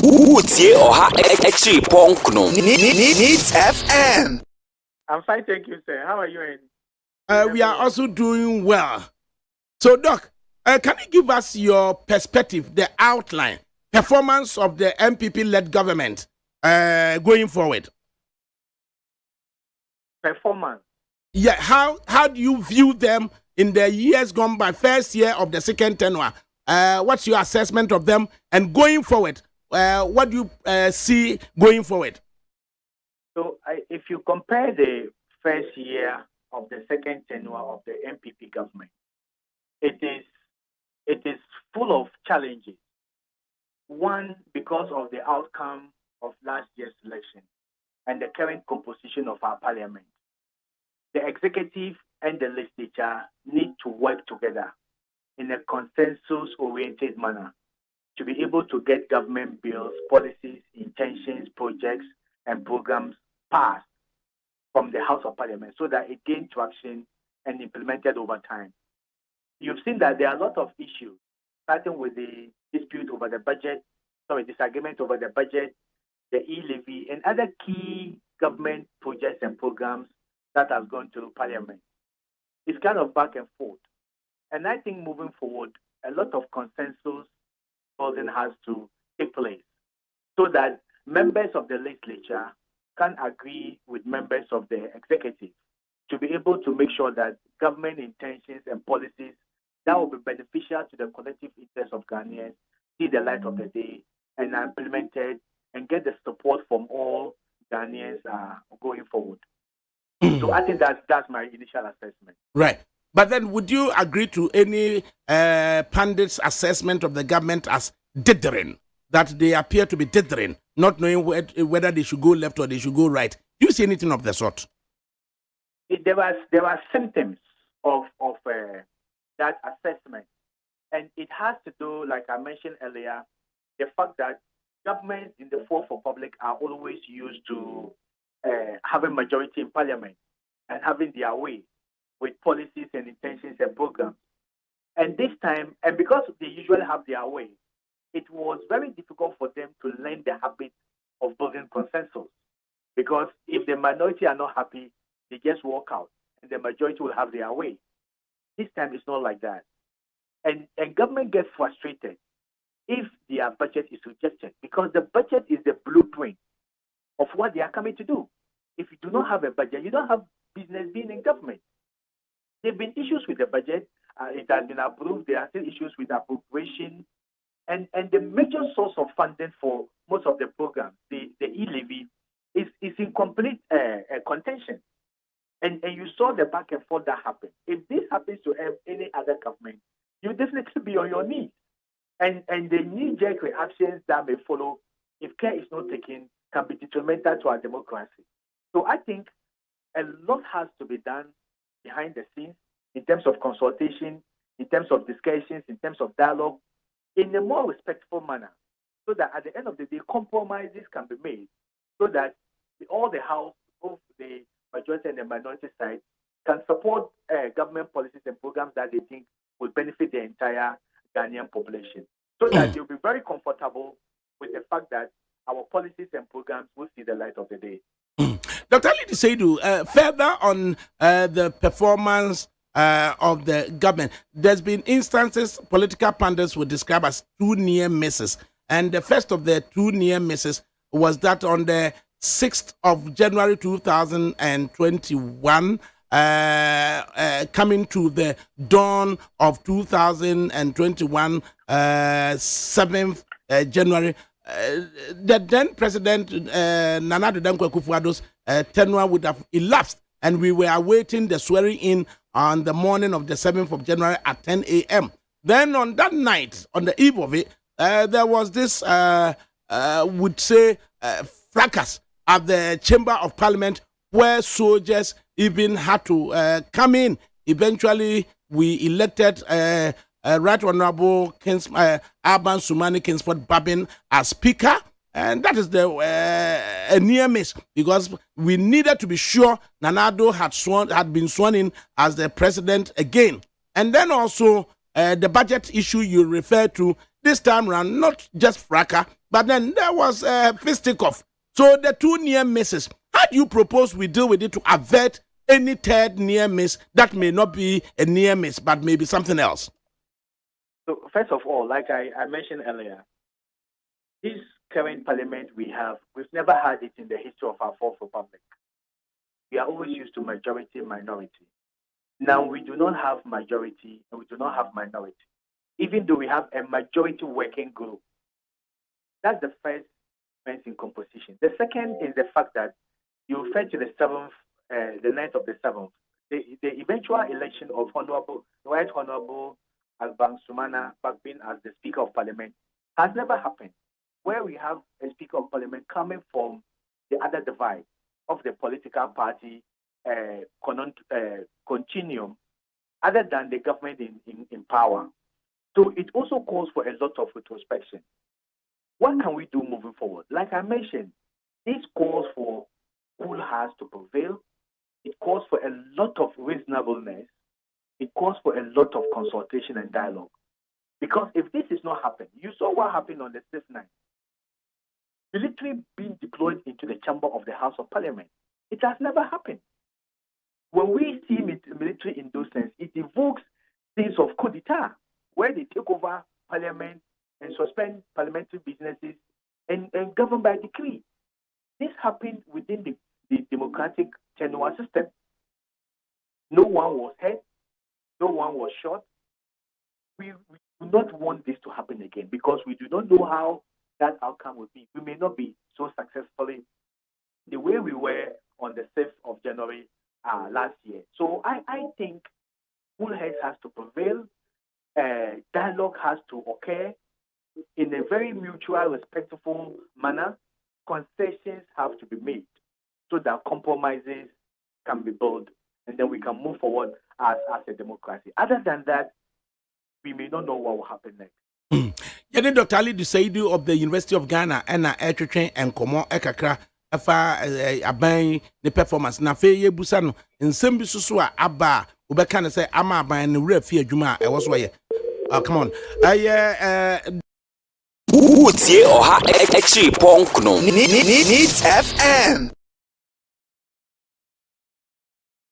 Utie oha extra punk no. Needs FM. I'm fine, thank you, sir. How are you? We are also doing well. So, Doc, can you give us your perspective, the outline, performance of the NPP-led government going forward? Performance? Yeah, how do you view them in the years gone by, first year of the second tenure? What's your assessment of them? And going forward, what do you see going forward? So, if you compare the first year of the second tenure of the NPP government, it is full of challenges. One, because of the outcome of last year's election and the current composition of our parliament. The executive and the legislature need to work together in a consensus-oriented manner to be able to get government bills, policies, intentions, projects, and programs passed from the House of Parliament so that it gains traction and implemented over time. You've seen that there are a lot of issues, starting with the dispute over the budget, disagreement over the budget, the e-levy, and other key government projects and programs that have gone to Parliament. It's kind of back and forth. And I think moving forward, a lot of consensus building has to take place so that members of the legislature can agree with members of the executive to be able to make sure that government intentions and policies that will be beneficial to the collective interests of Ghanaians see the light of the day and are implemented and get the support from all Ghanaians going forward. So I think that's my initial assessment. Right. But then would you agree to any pundits' assessment of the government as dithering, that they appear to be dithering, not knowing whether they should go left or they should go right? Do you see anything of the sort? There were symptoms of that assessment. And it has to do, like I mentioned earlier, the fact that governments in the Fourth Republic are always used to having majority in parliament and having their way with policies and intentions and programs. And this time, and because they usually have their way, it was very difficult for them to learn the habit of building consensus. Because if the minority are not happy, they just walk out and the majority will have their way. This time it's not like that. And government gets frustrated if their budget is rejected because the budget is the blueprint of what they are coming to do. If you do not have a budget, you don't have business being in government. There have been issues with the budget. It has been approved. There are still issues with appropriation. And the major source of funding for most of the programs, the e-levy, is in complete contention. And you saw the back and forth that happened. If this happens to any other government, you definitely be on your knees. And the knee-jerk reactions that may follow, if care is not taken, can be detrimental to our democracy. So I think a lot has to be done behind the scenes in terms of consultation, in terms of discussions, in terms of dialogue, in a more respectful manner, so that at the end of the day, compromises can be made, so that all the House, both the majority and the minority side, can support government policies and programs that they think will benefit the entire Ghanaian population, so that they'll be very comfortable with the fact that our policies and programs will see the light of the day. Dr. Alidu Seidu, further on the performance of the government, there's been instances political pundits would describe as two near misses. And the first of the two near misses was that on the 6th of January 2021, coming to the dawn of 2021, 7th January, the then President Nana Addo Dankwa Akufo-Addo's tenure would have elapsed, and we were awaiting the swearing in on the morning of the 7th of January at 10 a.m. Then on that night, on the eve of it, there was this, would say, fracas at the Chamber of Parliament where soldiers even had to come in. Eventually, we elected Right Honorable Alban Sumani Kingsford Babin as Speaker. And that is the a near miss, because we needed to be sure Nana Addo had been sworn in as the president again. And then also the budget issue you refer to this time around, not just fracas, but then there was fisticuff. So the two near misses. How do you propose we deal with it to avert any third near miss that may not be a near miss, but maybe something else? So first of all, like I mentioned earlier, this current parliament we've never had it in the history of our fourth republic. We are always used to majority, minority. Now we do not have majority and we do not have minority, even though we have a majority working group. That's the first difference in composition. The second is the fact that you refer to the 9th of the 7th, the eventual election of Right Honorable Alban Sumana Bakbin as the Speaker of Parliament has never happened, where we have a Speaker of Parliament coming from the other divide of the political party continuum, other than the government in power. So it also calls for a lot of retrospection. What can we do moving forward? Like I mentioned, this calls for cool hearts to prevail. It calls for a lot of reasonableness. It calls for a lot of consultation and dialogue. Because if this is not happening, you saw what happened on the 6th night. Military being deployed into the chamber of the House of Parliament. It has never happened. When we see military in those sense, it evokes things of coup d'etat, where they take over parliament and suspend parliamentary businesses and govern by decree. This happened within the democratic tenure system. No one was hurt, no one was shot. We do not want this to happen again because we do not know how that outcome will be. We may not be so successfully the way we were on the 6th of January last year. So I think cool heads has to prevail. Dialogue has to occur in a very mutual, respectful manner. Concessions have to be made so that compromises can be built, and then we can move forward as a democracy. Other than that, we may not know what will happen next. Yet Dr. Alidu of the University of Ghana and Etchetren and Komo Ekakra afa aban the performance na fe ye busa no nsem bi so a aba obeka ne say ama aban ne wura fi adwuma e wo so ye come on Utie oha extra punk no Needs FM.